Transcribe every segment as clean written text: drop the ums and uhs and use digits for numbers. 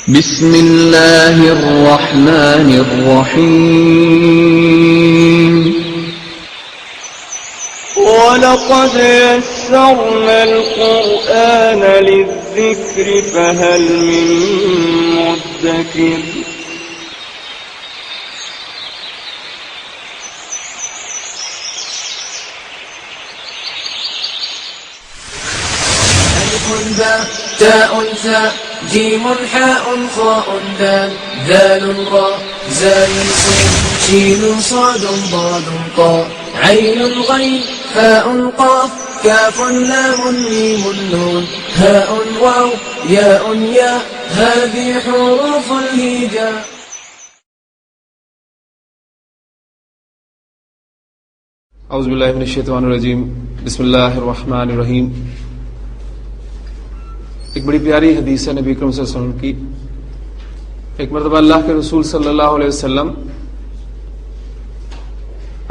بسم اللہ الرحمن الرحیم وَلَقَدْ يَسَّرْنَا الْقُرْآنَ لِلذِّكْرِ فَهَلْ مِن مُّدَّكِرٍ تاء ثاء جيم حاء خاء دال ذال راء زال سين شين صاد ضاد طاء عين غين فاء قاف كاف لام ميم نون هاء واو ياء ياء هذه حروف الهجاء. اعوذ باللہ من الشیطان الرجیم بسم اللہ الرحمن الرحیم. ایک بڑی پیاری حدیث ہے نبی اکرم صلی اللہ علیہ وسلم کی. ایک مرتبہ اللہ کے رسول صلی اللہ علیہ وسلم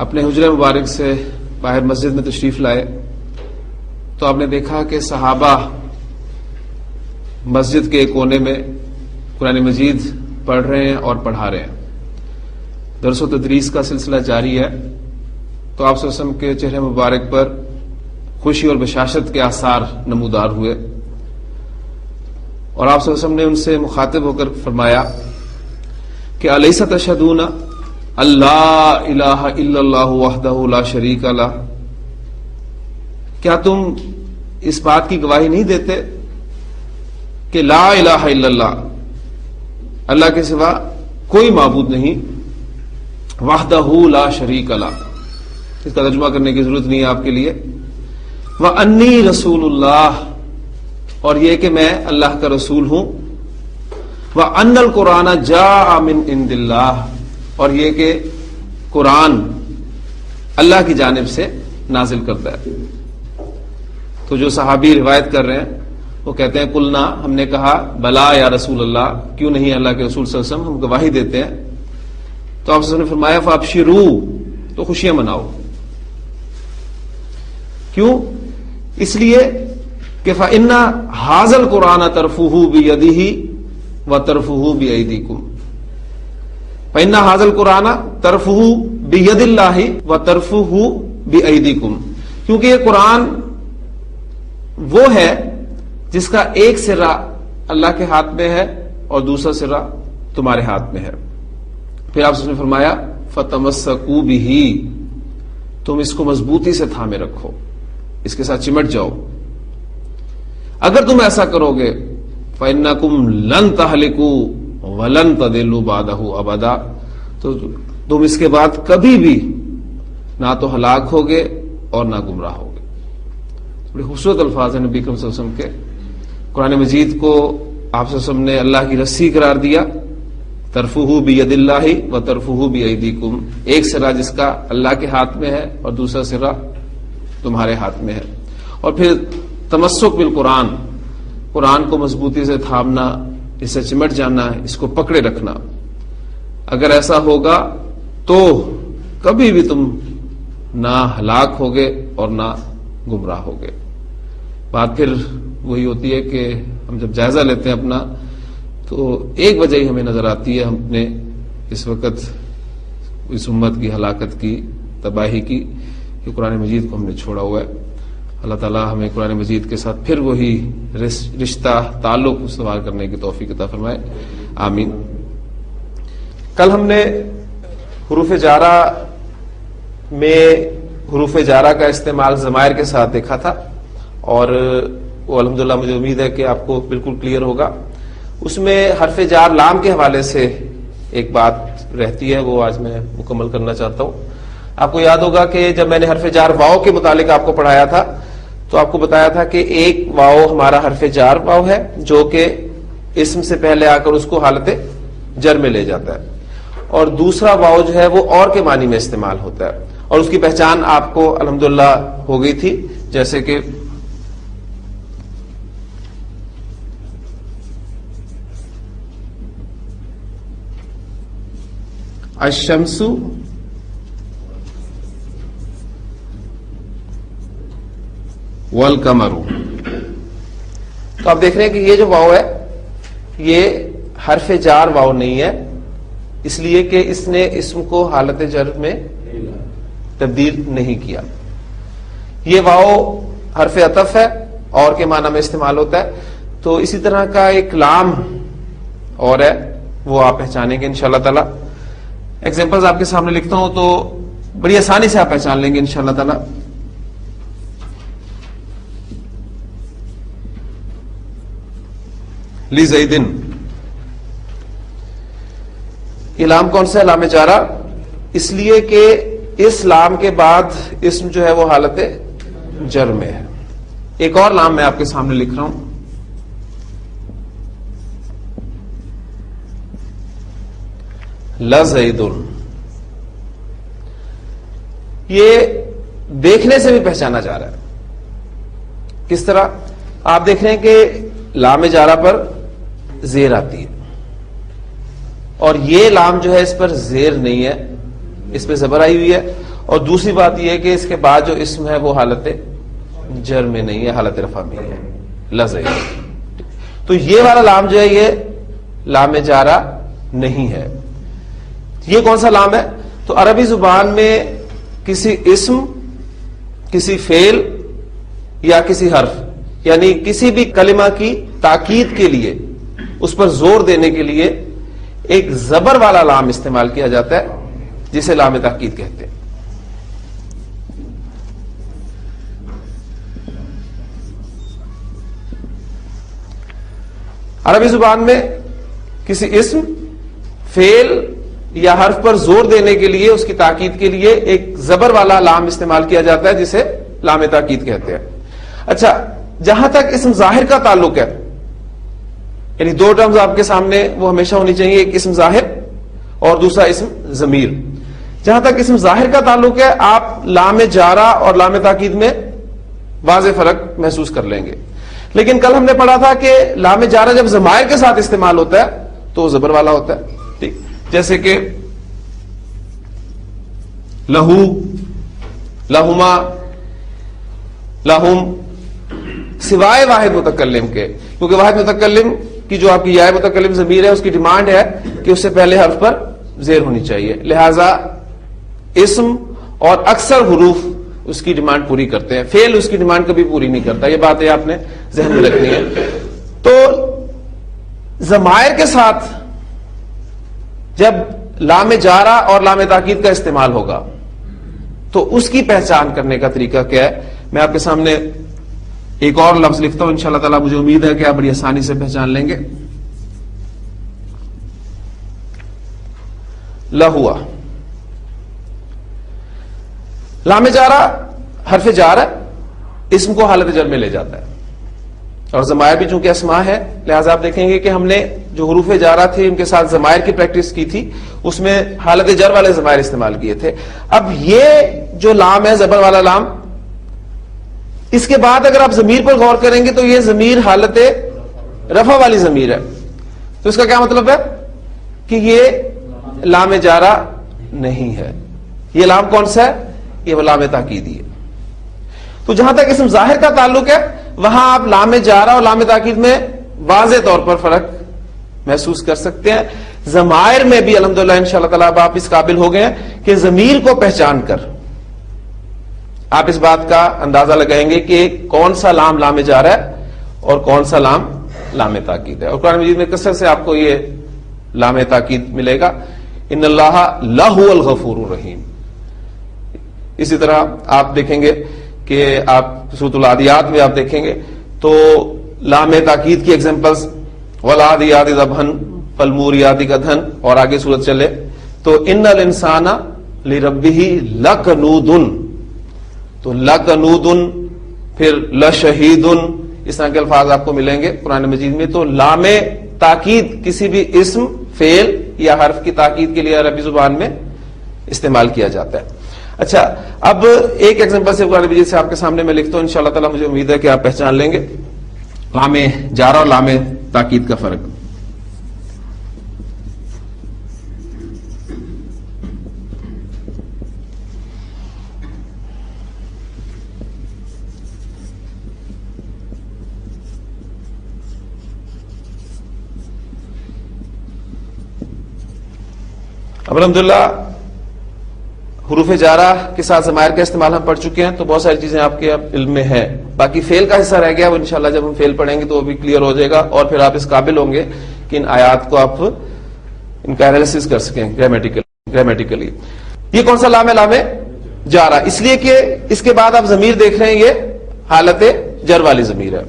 اپنے حجرہ مبارک سے باہر مسجد میں تشریف لائے تو آپ نے دیکھا کہ صحابہ مسجد کے ایک کونے میں قرآن مجید پڑھ رہے ہیں اور پڑھا رہے ہیں. درس و تدریس کا سلسلہ جاری ہے تو آپ صلی اللہ علیہ وسلم کے چہرے مبارک پر خوشی اور بشاشت کے آثار نمودار ہوئے اور آپ صلی اللہ علیہ وسلم نے ان سے مخاطب ہو کر فرمایا کہ الیس تشہدون اللہ الہ الا اللہ وحدہ لا شریک لہ، کیا تم اس بات کی گواہی نہیں دیتے کہ لا الہ الا اللہ، اللہ کے سوا کوئی معبود نہیں، وحدہ لا شریک لہ، اس کا ترجمہ کرنے کی ضرورت نہیں ہے آپ کے لیے، وانی رسول اللہ، اور یہ کہ میں اللہ کا رسول ہوں، وَأَنَّ الْقُرْآنَ جَاءَ مِنْ عِنْدِ اللَّهِ، اور یہ کہ قرآن اللہ کی جانب سے نازل کرتا ہے. تو جو صحابی روایت کر رہے ہیں وہ کہتے ہیں قلنا، ہم نے کہا بلا یا رسول اللہ، کیوں نہیں اللہ کے رسول صلی اللہ علیہ وسلم، ہم گواہی دیتے ہیں. تو آپ نے فرمایا فَأَبْشِرُوا، تو خوشیاں مناؤ. کیوں؟ اس لیے کہ فَإِنَّ هَذَا الْقُرْآنَ تَرْفُهُ بِيَدِهِ وَتَرْفُهُ بِأَيْدِيكُمْ، فَإِنَّ هَذَا الْقُرْآنَ تَرْفُهُ بِيَدِ اللَّهِ وَتَرْفُهُ بِأَيْدِيكُمْ، کیونکہ یہ قرآن وہ ہے جس کا ایک سرا اللہ کے ہاتھ میں ہے اور دوسرا سرا تمہارے ہاتھ میں ہے. پھر آپ نے فرمایا فَتَمَسَّكُوا بِهِ، تم اس کو مضبوطی سے تھامے رکھو، اس کے ساتھ چمٹ جاؤ. اگر تم ایسا کرو گے فَإِنَّكُمْ لَن تَهْلِكُوا وَلَن تَضِلُّوا بَعْدَهُ أَبَدًا، تو تم اس کے بعد کبھی بھی نہ تو ہلاک ہوگے اور نہ گمراہ ہوگے. بڑے خوبصورت الفاظ ہیں نبی اکرم صلی اللہ علیہ وسلم کے. قرآن مجید کو آپ صلی اللہ علیہ وسلم نے اللہ کی رسی قرار دیا، ترفُهُ بِيَدِ اللَّهِ وَتَرْفُهُ بِأَيْدِيكُمْ، ایک سرا جس کا اللہ کے ہاتھ میں ہے اور دوسرا سرا تمہارے ہاتھ میں ہے. اور پھر تمسک بالقرآن، قرآن کو مضبوطی سے تھامنا، اس سے چمٹ جانا، اس کو پکڑے رکھنا. اگر ایسا ہوگا تو کبھی بھی تم نہ ہلاک ہوگے اور نہ گمراہ ہوگے. بات پھر وہی ہوتی ہے کہ ہم جب جائزہ لیتے ہیں اپنا تو ایک وجہ ہی ہمیں نظر آتی ہے، ہم نے اس وقت اس امت کی ہلاکت کی، تباہی کی، کہ قرآن مجید کو ہم نے چھوڑا ہوا ہے. اللہ تعالیٰ ہمیں قرآن مجید کے ساتھ پھر وہی رشتہ تعلق استوار کرنے کی توفیق عطا فرمائے، آمین. کل ہم نے حروف جارہ میں حروف جارہ کا استعمال ضمائر کے ساتھ دیکھا تھا اور وہ الحمدللہ مجھے امید ہے کہ آپ کو بالکل کلیئر ہوگا. اس میں حرف جار لام کے حوالے سے ایک بات رہتی ہے، وہ آج میں مکمل کرنا چاہتا ہوں. آپ کو یاد ہوگا کہ جب میں نے حرف جار واؤ کے متعلق آپ کو پڑھایا تھا تو آپ کو بتایا تھا کہ ایک واؤ ہمارا حرف جار واؤ ہے جو کہ اسم سے پہلے آ کر اس کو حالت جر میں لے جاتا ہے، اور دوسرا واؤ جو ہے وہ اور کے معنی میں استعمال ہوتا ہے، اور اس کی پہچان آپ کو الحمدللہ ہو گئی تھی، جیسے کہ الشمس والقمر. تو آپ دیکھ رہے ہیں کہ یہ جو واؤ ہے یہ حرف جار واو نہیں ہے، اس لیے کہ اس نے اسم کو حالت جر میں تبدیل نہیں کیا. یہ واو حرف عطف ہے اور کے معنی میں استعمال ہوتا ہے. تو اسی طرح کا ایک لام اور ہے، وہ آپ پہچانیں گے انشاءاللہ تعالی. ایگزامپلز آپ کے سامنے لکھتا ہوں تو بڑی آسانی سے آپ پہچان لیں گے انشاءاللہ تعالی. لی زیدن، یہ لام کون سا ہے؟ لام جارہ، اس لیے کہ اس لام کے بعد اسم جو ہے وہ حالت جر میں ہے. ایک اور لام میں آپ کے سامنے لکھ رہا ہوں، لزیدن. یہ دیکھنے سے بھی پہچانا جا رہا ہے. کس طرح؟ آپ دیکھ رہے ہیں کہ لام جارہ پر زیر آتی ہے، اور یہ لام جو ہے اس پر زیر نہیں ہے، اس پہ زبر آئی ہوئی ہے. اور دوسری بات یہ ہے کہ اس کے بعد جو اسم ہے وہ حالت جر میں نہیں ہے، حالت رفع میں ہے، لزیدن. تو یہ والا لام جو ہے یہ لام جارہ نہیں ہے. یہ کون سا لام ہے؟ تو عربی زبان میں کسی اسم، کسی فعل یا کسی حرف، یعنی کسی بھی کلمہ کی تاکید کے لیے، اس پر زور دینے کے لیے ایک زبر والا لام استعمال کیا جاتا ہے جسے لام تاکید کہتے ہیں. عربی زبان میں کسی اسم، فعل یا حرف پر زور دینے کے لیے، اس کی تاکید کے لیے ایک زبر والا لام استعمال کیا جاتا ہے جسے لام تاکید کہتے ہیں. اچھا، جہاں تک اسم ظاہر کا تعلق ہے، یعنی دو ٹرمز آپ کے سامنے وہ ہمیشہ ہونی چاہیے، ایک اسم ظاہر اور دوسرا اسم ضمیر. جہاں تک اسم ظاہر کا تعلق ہے، آپ لام جارہ اور لام تاکید میں واضح فرق محسوس کر لیں گے. لیکن کل ہم نے پڑھا تھا کہ لام جارہ جب ضمائر کے ساتھ استعمال ہوتا ہے تو وہ زبر والا ہوتا ہے. ٹھیک، جیسے کہ لہو، لہما، لہم، سوائے واحد متکلم کے، کیونکہ واحد متکلم کی جو آپ کی یا متکلم ضمیر ہے اس کی ڈیمانڈ ہے کہ اس سے پہلے حرف پر زیر ہونی چاہیے. لہذا اسم اور اکثر حروف اس کی ڈیمانڈ پوری کرتے ہیں، فعل اس کی ڈیمانڈ کبھی پوری نہیں کرتا. یہ باتیں آپ نے ذہن میں رکھنی ہے. تو ضمائر کے ساتھ جب لام جارہ اور لام تاکید کا استعمال ہوگا تو اس کی پہچان کرنے کا طریقہ کیا ہے؟ میں آپ کے سامنے ایک اور لفظ لکھتا ہوں، انشاءاللہ تعالی مجھے امید ہے کہ آپ بڑی آسانی سے پہچان لیں گے. لہوا، لام جارہ حرف جار ہے، اسم کو حالت جر میں لے جاتا ہے، اور ضمائر بھی چونکہ اسماء ہے لہذا آپ دیکھیں گے کہ ہم نے جو حروف جارہ تھے ان کے ساتھ ضمائر کی پریکٹس کی تھی، اس میں حالت جر والے ضمائر استعمال کیے تھے. اب یہ جو لام ہے زبر والا لام، اس کے بعد اگر آپ ضمیر پر غور کریں گے تو یہ ضمیر حالت رفع والی ضمیر ہے. تو اس کا کیا مطلب ہے کہ یہ لام جارہ نہیں ہے. یہ لام کون سا ہے؟ یہ وہ لام تاکیدی ہے. تو جہاں تک اسم ظاہر کا تعلق ہے وہاں آپ لام جارہ اور لام تاکید میں واضح طور پر فرق محسوس کر سکتے ہیں. ضمائر میں بھی الحمدللہ انشاءاللہ تعالی آپ اس قابل ہو گئے ہیں کہ ضمیر کو پہچان کر آپ اس بات کا اندازہ لگائیں گے کہ کون سا لام لام جارہ ہے اور کون سا لام لام تاکید ہے. اور قرآن مجید میں کثرت سے آپ کو یہ لام تاکید ملے گا، ان اللہ لہو الغفور الرحیم. اسی طرح آپ دیکھیں گے کہ آپ سورۃ العادیات میں آپ دیکھیں گے تو لام تاکید کی ایگزامپلز والعادیات ضبحا فالموریات قدحا، اور آگے سورت چلے تو ان الانسان لربہ لکنود، تو لکنود، پھر لشہید، اس طرح کے الفاظ آپ کو ملیں گے قرآن مجید میں. تو لام تاکید کسی بھی اسم، فعل یا حرف کی تاکید کے لیے عربی زبان میں استعمال کیا جاتا ہے. اچھا، اب ایک ایگزامپل سے قرآن مجید سے آپ کے سامنے میں لکھتا ہوں، انشاءاللہ تعالی مجھے امید ہے کہ آپ پہچان لیں گے لام جارہ اور لام تاکید کا فرق. اب الحمدللہ حروف جارہ کے ساتھ ضمائر کا استعمال ہم پڑھ چکے ہیں، تو بہت ساری چیزیں آپ کے علم میں ہے. باقی فعل کا حصہ رہ گیا، وہ انشاءاللہ جب ہم فعل پڑھیں گے تو وہ بھی کلیئر ہو جائے گا، اور پھر آپ اس قابل ہوں گے کہ ان آیات کو آپ ان کا انالیسس کر سکیں گرامیٹیکلی. یہ کون سا لام ہے؟ لام جارہ، اس لیے کہ اس کے بعد آپ ضمیر دیکھ رہے ہیں، یہ حالت جر والی ضمیر ہے.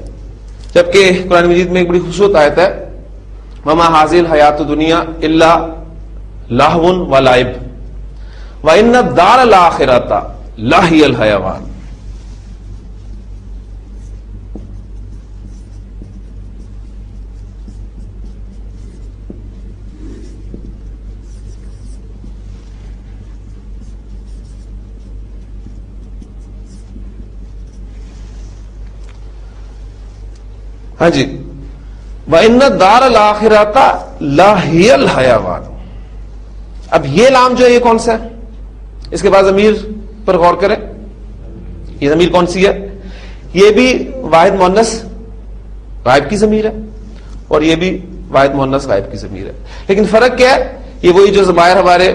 جبکہ قرآن مجید میں ایک بڑی خوبصورت آیت ہے، وما حاذل حیات دنیا الا لہو و لعب وان الدار الاخرۃ لہی الحیوان. ہاں جی، وَإِنَّ الدَّارَ الْآخِرَةَ لَهِيَ الْحَيَوَانُ. اب یہ لام جو ہے یہ کون سا ہے؟ اس کے بعد ضمیر پر غور کریں، یہ ضمیر کون سی ہے؟ یہ بھی واحد مؤنث غائب کی ضمیر ہے، اور یہ بھی واحد مؤنث غائب کی ضمیر ہے. لیکن فرق کیا ہے؟ یہ وہی جو ضمائر ہمارے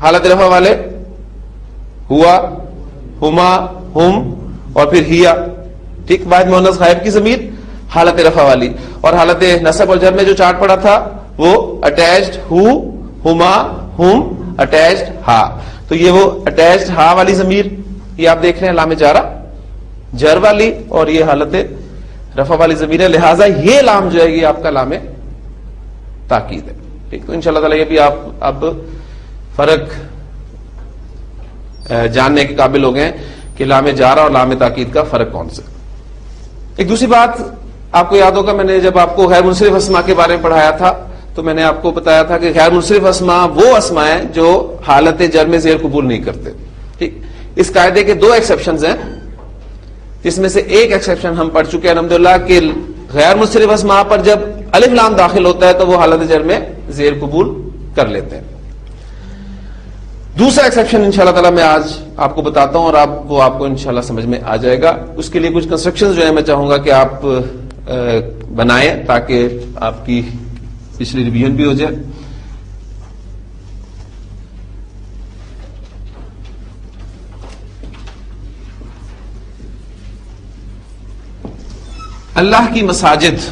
حالت رفع والے ہوا، ہما، ہم اور پھر ہیا، ٹھیک، واحد مؤنث غائب کی ضمیر حالت رفع والی. اور حالت نصب اور جر میں جو چارٹ پڑا تھا وہ اٹیچڈ ہو، ہما، ہم، اٹیچڈ ہا. تو یہ وہ اٹیچڈ ہا والی ضمیر یہ آپ دیکھ رہے ہیں لام جارہ جر والی، اور یہ حالت رفع والی ضمیر ہے. لہٰذا یہ لام جو ہے یہ آپ کا لام تاکید ہے. ٹھیک، تو انشاءاللہ تعالی یہ بھی آپ اب فرق جاننے کے قابل ہو گئے کہ لام جارہ اور لام تاکید کا فرق کون سا. ایک دوسری بات آپ کو یاد ہوگا، میں نے جب آپ کو غیر منصرف اسما کے بارے میں پڑھایا تھا تو میں نے آپ کو بتایا تھا کہ غیر منصرف اسما وہ اسما ہیں جو حالت جر میں زیر قبول نہیں کرتے. ٹھیک، اس قاعدے کے دو ایکسیپشنز ہیں، جس میں سے ایک ایکسیپشن ہم پڑھ چکے ہیں الحمدللہ کہ غیر منصرف اسما پر جب الف لام داخل ہوتا ہے تو وہ حالت جر میں زیر قبول کر لیتے ہیں. دوسرا ایکسیپشن انشاءاللہ تعالی میں آج آپ کو بتاتا ہوں، اور وہ آپ کو انشاءاللہ سمجھ میں آ جائے گا. اس کے لیے کچھ کنسٹرکشنز جو ہیں میں چاہوں گا کہ آپ بنائیں تاکہ آپ کی پچھلی ریویژن بھی ہو جائے. اللہ کی مساجد،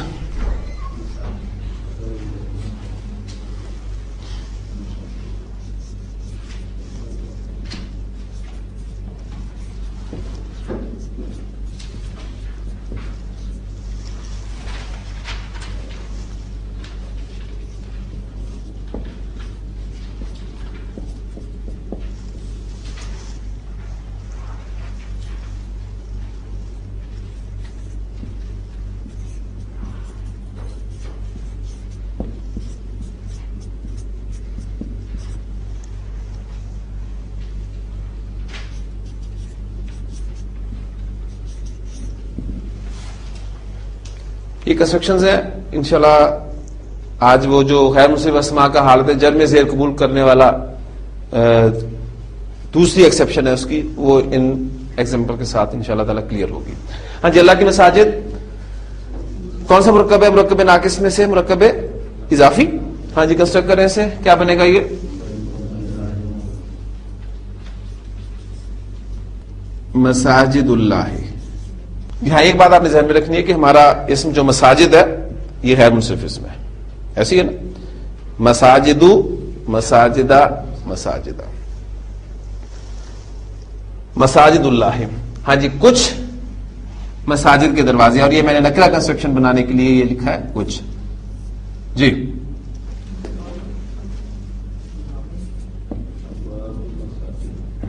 یہ کنسٹرکشنز ہیں انشاءاللہ. آج وہ جو غیر منصرف اسما کا حالت جر میں زیر قبول کرنے والا دوسری ایکسیپشن ہے اس کی، وہ ان ایگزامپل کے ساتھ انشاءاللہ تعالی کلیئر ہوگی. ہاں جی، اللہ کی مساجد کون سا مرکب ہے؟ مرکب ناقص میں سے مرکب اضافی. ہاں جی، کنسٹرکٹ کریں اسے، کیا بنے گا؟ یہ مساجد اللہ. یہاں ایک بات آپ نے ذہن میں رکھنی ہے کہ ہمارا اسم جو مساجد ہے یہ غیر منصرف اسم ہے، ایسی ہے نا، مساجدو، مساجدہ، مساجدہ، مساجد اللہ. ہاں جی، کچھ مساجد کے دروازے، اور یہ میں نے نکرہ کنسٹرکشن بنانے کے لیے یہ لکھا ہے کچھ. جی،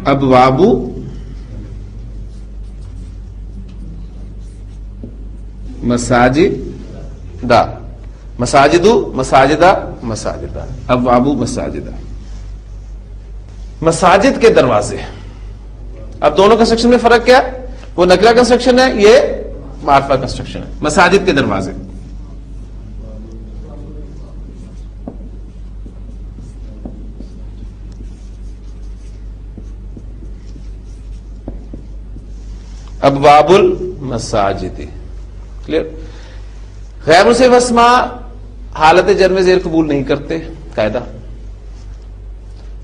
ابواب مساجدہ، مساجدو، مساجدہ، مساجدہ، ابواب مساجدہ، مساجد کے دروازے. اب دونوں کنسٹرکشن میں فرق کیا ہے؟ وہ نکرہ کنسٹرکشن ہے، یہ معرفہ کنسٹرکشن ہے. مساجد کے دروازے، ابواب المساجد. کلیئر؟ غیر منصرف اسما حالت جر میں زیر قبول نہیں کرتے قاعدہ.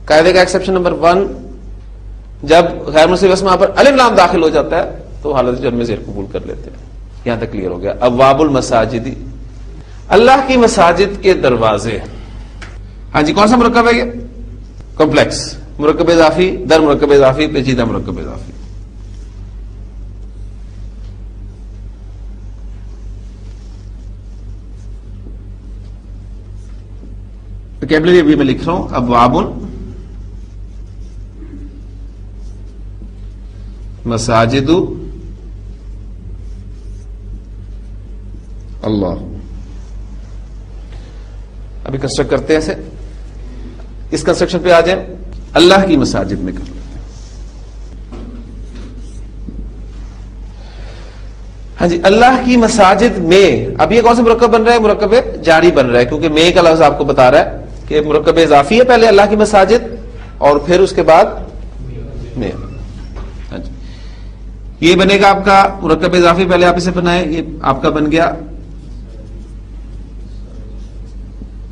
قاعدے کا ایکسیپشن نمبر 1، جب غیر منصرف اسم پر الف لام داخل ہو جاتا ہے تو حالت جر میں زیر قبول کر لیتے ہیں. یہاں تک کلیئر ہو گیا. ابواب المساجد، اللہ کی مساجد کے دروازے. ہاں جی، کون سا مرکب ہے یہ؟ کمپلیکس مرکب اضافی در مرکب اضافی پیچیدہ مرکب اضافی. ویکیبلری ابھی میں لکھ رہا ہوں. ابواب مساجد اللہ. ابھی کنسٹرکٹ کرتے ہیں ایسے. اس کنسٹرکشن پہ آ جائیں. اللہ کی مساجد میں کر لیتے ہیں. ہاں جی، اللہ کی مساجد میں. اب یہ کون سا مرکب بن رہا ہے؟ مرکب جاری بن رہا ہے، کیونکہ میں کا لفظ آپ کو بتا رہا ہے کہ مرکب اضافی ہے پہلے اللہ کی مساجد اور پھر اس کے بعد میں. ہاں جی، یہ بنے گا آپ کا مرکب اضافی. پہلے آپ اسے بنائیں. یہ آپ کا بن گیا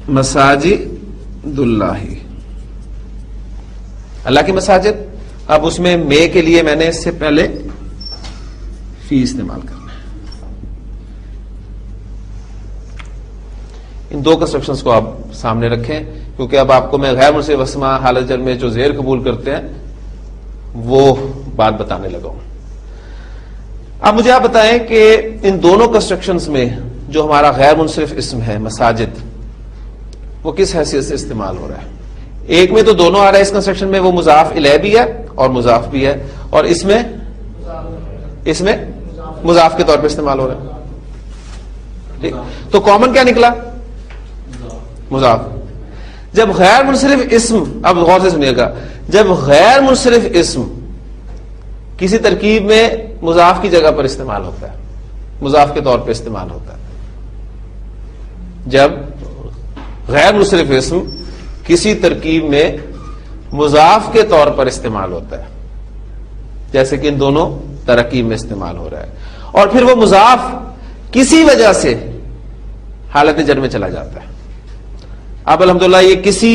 مساجد اللہ، اللہ کی مساجد. اب اس میں میں کے لیے میں نے اس سے پہلے فی استعمال کرنا ہے. ان دو کنسٹرکشنز کو آپ سامنے رکھیں، کیونکہ اب آپ کو میں غیر منصرف اسما حالت جر میں جو زیر قبول کرتے ہیں وہ بات بتانے لگا ہوں. اب مجھے آپ بتائیں کہ ان دونوں کنسٹرکشنز میں جو ہمارا غیر منصرف اسم ہے مساجد، وہ کس حیثیت سے استعمال ہو رہا ہے؟ ایک میں تو دونوں آ رہا ہے. اس کنسٹرکشن میں وہ مضاف الیہ بھی ہے اور مضاف بھی ہے، اور اس میں مضاف کے طور پہ استعمال ہو رہا ہے. ٹھیک، تو کامن کیا نکلا؟ مضاف. جب غیر منصرف اسم، اب غور سے سنیے گا، جب غیر منصرف اسم کسی ترکیب میں مضاف کی جگہ پر استعمال ہوتا ہے، مضاف کے طور پہ استعمال ہوتا ہے. جب غیر منصرف اسم کسی ترکیب میں مضاف کے طور پر استعمال ہوتا ہے، جیسے کہ ان دونوں ترکیب میں استعمال ہو رہا ہے، اور پھر وہ مضاف کسی وجہ سے حالت جر میں چلا جاتا ہے. اب الحمدللہ یہ کسی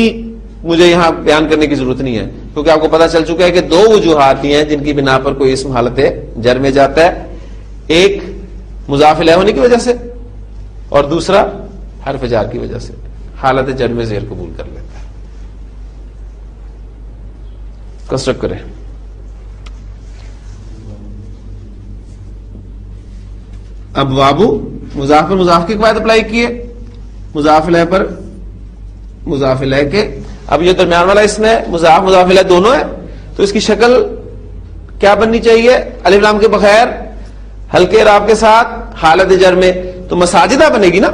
مجھے یہاں بیان کرنے کی ضرورت نہیں ہے، کیونکہ آپ کو پتا چل چکا ہے کہ دو وجوہات ہیں جن کی بنا پر کوئی اسم حالت جر میں جاتا ہے. ایک مضاف الیہ ہونے کی وجہ سے، اور دوسرا حرف جار کی وجہ سے حالت جر میں زیر قبول کر لیتا ہے. کنسٹرکٹ کریں. اب وابو مضاف پر مضاف کی قواعد اپلائی کیے، مضاف الیہ پر مضاف الیہ کے. اب یہ درمیان والا اس میں مضاف مضاف الیہ دونوں ہے، تو اس کی شکل کیا بننی چاہیے؟ الف لام کے بغیر ہلکے اعراب کے ساتھ حالت جر میں، تو مساجدہ بنے گی نا.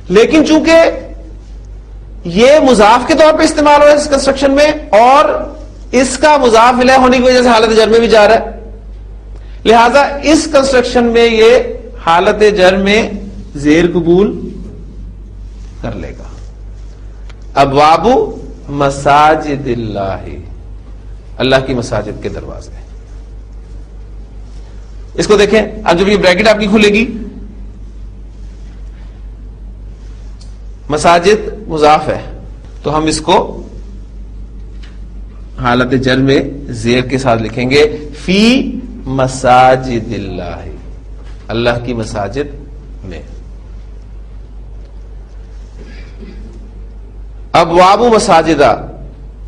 لیکن چونکہ یہ مضاف کے طور پہ استعمال ہو رہا ہے اس کنسٹرکشن میں، اور اس کا مضاف الیہ ہونے کی وجہ سے حالت جر میں بھی جا رہا ہے، لہذا اس کنسٹرکشن میں یہ حالت جر میں زیر قبول کر لے گا. ابواب مساجد اللہ، اللہ کی مساجد کے دروازے. اس کو دیکھیں. اب جب یہ بریکٹ آپ کی کھلے گی، مساجد مضاف ہے تو ہم اس کو حالت جر میں زیر کے ساتھ لکھیں گے فی مساجد اللہ، اللہ کی مساجد میں. ابواب مساجدہ،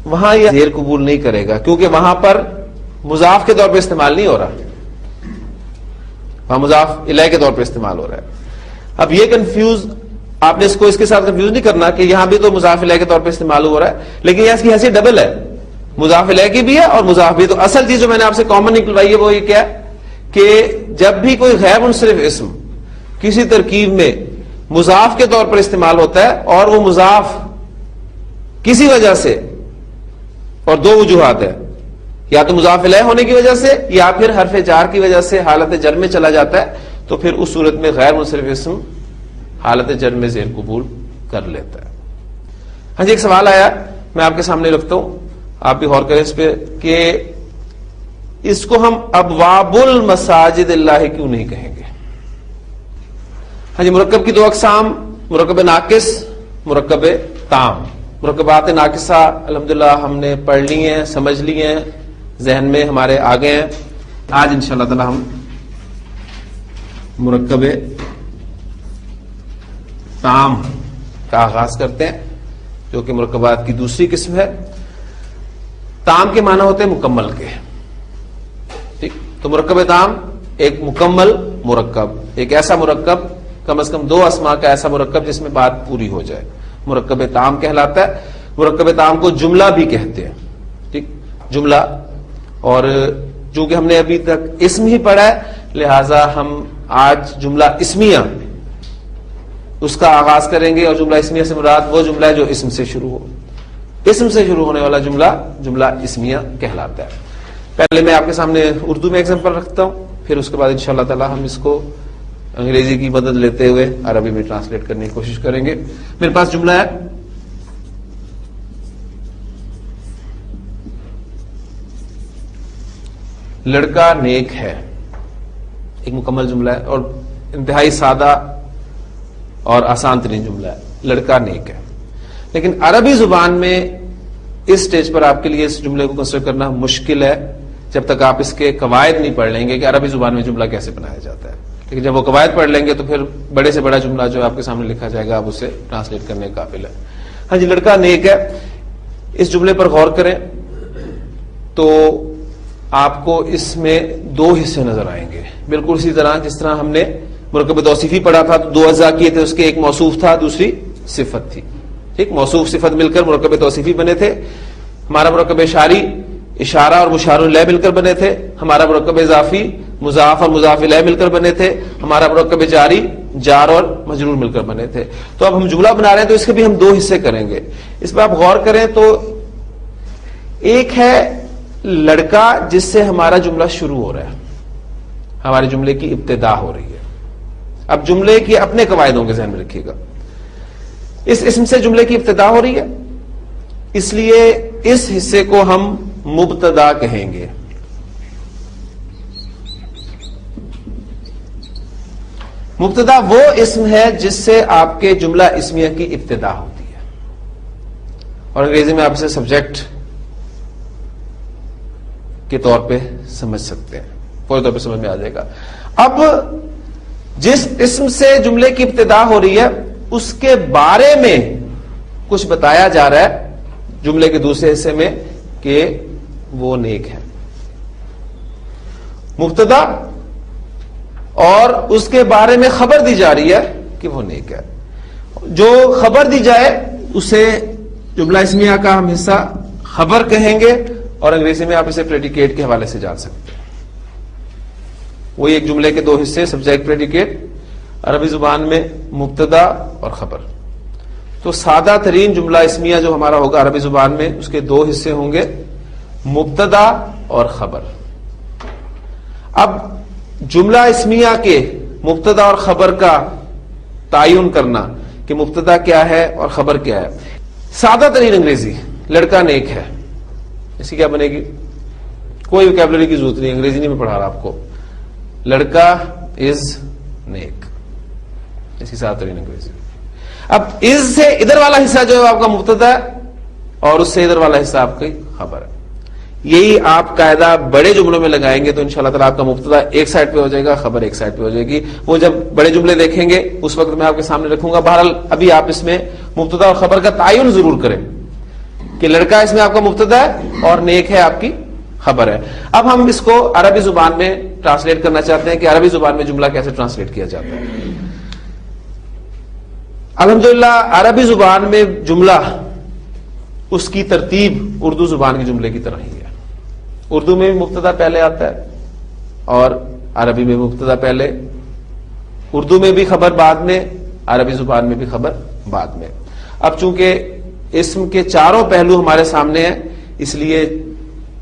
وہاں یہ زیر قبول نہیں کرے گا، کیونکہ وہاں پر مضاف کے طور پہ استعمال نہیں ہو رہا، وہاں مضاف الیہ کے طور پہ استعمال ہو رہا ہے. اب یہ کنفیوز آپ نے اس کو اس کے ساتھ کنفیوز نہیں کرنا کہ یہاں بھی تو مضاف الیہ کے طور پہ استعمال ہو رہا ہے، لیکن یہاں اس کی حیثیت ڈبل ہے، مضاف الیہ کی بھی ہے اور مضاف بھی. تو اصل چیز جو میں نے آپ سے کامن نکلوائی ہے وہ یہ کیا ہے کہ جب بھی کوئی غیر منصرف اسم کسی ترکیب میں مضاف کے طور پر استعمال ہوتا ہے اور وہ مضاف کسی وجہ سے، اور دو وجوہات ہے، یا تو مضاف الیہ ہونے کی وجہ سے یا پھر حرف جار کی وجہ سے حالت جر میں چلا جاتا ہے، تو پھر اس صورت میں غیر منصرف اسم حالت جر میں زیر قبول کر لیتا ہے. ہاں جی، ایک سوال آیا میں آپ کے سامنے رکھتا ہوں، آپ بھی غور کریں اس پہ کہ اس کو ہم ابواب المساجد اللہ کیوں نہیں کہیں گے؟ ہاں جی، مرکب کی دو اقسام، مرکب ناقص، مرکب تام. مرکبات ناقصہ الحمدللہ ہم نے پڑھ لی ہیں، سمجھ لی ہیں، ذہن میں ہمارے آ گئے ہیں. آج انشاءاللہ تعالی ہم مرکب تام کا آغاز کرتے ہیں، جو کہ مرکبات کی دوسری قسم ہے. تام کے معنی ہوتے ہیں مکمل کے. ٹھیک، تو مرکب تام ایک مکمل مرکب، ایک ایسا مرکب، کم از کم دو اسما کا ایسا مرکب جس میں بات پوری ہو جائے، مرکب تام کہلاتا ہے. مرکب تام کو جملہ بھی کہتے ہیں. ٹھیک، جملہ. اور چونکہ ہم نے ابھی تک اسم ہی پڑھا ہے، لہذا ہم آج جملہ اسمیہ اس کا آغاز کریں گے. اور جملہ اسمیہ سے مراد وہ جملہ ہے جو اسم سے شروع ہو. اسم سے شروع ہونے والا جملہ جملہ اسمیہ کہلاتا ہے. پہلے میں آپ کے سامنے اردو میں ایگزامپل رکھتا ہوں، پھر اس کے بعد انشاءاللہ تعالی ہم اس کو انگریزی کی مدد لیتے ہوئے عربی میں ٹرانسلیٹ کرنے کی کوشش کریں گے. میرے پاس جملہ ہے، لڑکا نیک ہے. ایک مکمل جملہ ہے اور انتہائی سادہ اور آسان ترین جملہ ہے، لڑکا نیک ہے. لیکن عربی زبان میں اس سٹیج پر آپ کے لیے اس جملے کو کنسیڈر کرنا مشکل ہے جب تک آپ اس کے قواعد نہیں پڑھ لیں گے کہ عربی زبان میں جملہ کیسے بنایا جاتا ہے. لیکن جب وہ قواعد پڑھ لیں گے تو پھر بڑے سے بڑا جملہ جو آپ کے سامنے لکھا جائے گا آپ اسے ٹرانسلیٹ کرنے کے قابل ہے. ہاں جی، لڑکا نیک ہے. اس جملے پر غور کریں تو آپ کو اس میں دو حصے نظر آئیں گے، بالکل اسی طرح جس طرح ہم نے مرکب توصیفی پڑھا تھا تو دو اجزاء کیے تھے. اس کے ایک موصوف تھا، دوسری صفت تھی. ٹھیک، موصوف صفت مل کر مرکب توصیفی بنے تھے. ہمارا مرکب اشاری اشارہ اور مشار الیہ مل کر بنے تھے. ہمارا مرکب اضافی مضاف اور مضاف الیہ مل کر بنے تھے. ہمارا مرکب جاری جار اور مجرور مل کر بنے تھے. تو اب ہم جملہ بنا رہے ہیں تو اس کے بھی ہم دو حصے کریں گے. اس پہ آپ غور کریں تو ایک ہے لڑکا جس سے ہمارا جملہ شروع ہو رہا ہے، ہمارے جملے کی ابتدا ہو رہی ہے. اب جملے کے اپنے قواعدوں کے ذہن میں رکھیے گا. اس اسم سے جملے کی ابتدا ہو رہی ہے، اس لیے اس حصے کو ہم مبتدا کہیں گے. مبتدا وہ اسم ہے جس سے آپ کے جملہ اسمیہ کی ابتدا ہوتی ہے، اور انگریزی میں آپ اسے سبجیکٹ کے طور پہ سمجھ سکتے ہیں، پورے طور پہ سمجھ میں آ جائے گا. اب جس اسم سے جملے کی ابتدا ہو رہی ہے اس کے بارے میں کچھ بتایا جا رہا ہے جملے کے دوسرے حصے میں کہ وہ نیک ہے. مبتدا اور اس کے بارے میں خبر دی جا رہی ہے کہ وہ نیک ہے. جو خبر دی جائے اسے جملہ اسمیہ کا ہم حصہ خبر کہیں گے، اور انگریزی میں آپ اسے پریڈیکیٹ کے حوالے سے جان سکتے ہیں. وہی ایک جملے کے دو حصے، سبجیکٹ پریڈیکیٹ، عربی زبان میں مبتدا اور خبر. تو سادہ ترین جملہ اسمیہ جو ہمارا ہوگا عربی زبان میں اس کے دو حصے ہوں گے، مبتدا اور خبر. اب جملہ اسمیہ کے مبتدا اور خبر کا تعین کرنا کہ مبتدا کیا ہے اور خبر کیا ہے. سادہ ترین انگریزی، لڑکا نیک ہے، اس کی کیا بنے گی؟ کوئی ویکیبلری کی ضرورت نہیں، انگریزی نہیں میں پڑھا رہا آپ کو. لڑکا از نیک، اس کی سادہ ترین انگریزی. اب از سے ادھر والا حصہ جو ہے آپ کا مبتدا ہے اور اس سے ادھر والا حصہ آپ کی خبر ہے. یہی آپ قاعدہ بڑے جملوں میں لگائیں گے تو انشاءاللہ تعالیٰ آپ کا مبتدا ایک سائڈ پہ ہو جائے گا، خبر ایک سائڈ پہ ہو جائے گی. وہ جب بڑے جملے دیکھیں گے اس وقت میں آپ کے سامنے رکھوں گا. بہرحال ابھی آپ اس میں مبتدا اور خبر کا تعین ضرور کریں کہ لڑکا اس میں آپ کا مبتدا ہے اور نیک ہے آپ کی خبر ہے. اب ہم اس کو عربی زبان میں ٹرانسلیٹ کرنا چاہتے ہیں کہ عربی زبان میں جملہ کیسے ٹرانسلیٹ کیا جاتا ہے. الحمدللہ عربی زبان میں جملہ اس کی ترتیب اردو زبان کے جملے کی طرح ہی ہے. اردو میں بھی مبتدا پہلے آتا ہے اور عربی میں مبتدا پہلے، اردو میں بھی خبر بعد میں، عربی زبان میں بھی خبر بعد میں. اب چونکہ اسم کے چاروں پہلو ہمارے سامنے ہیں اس لیے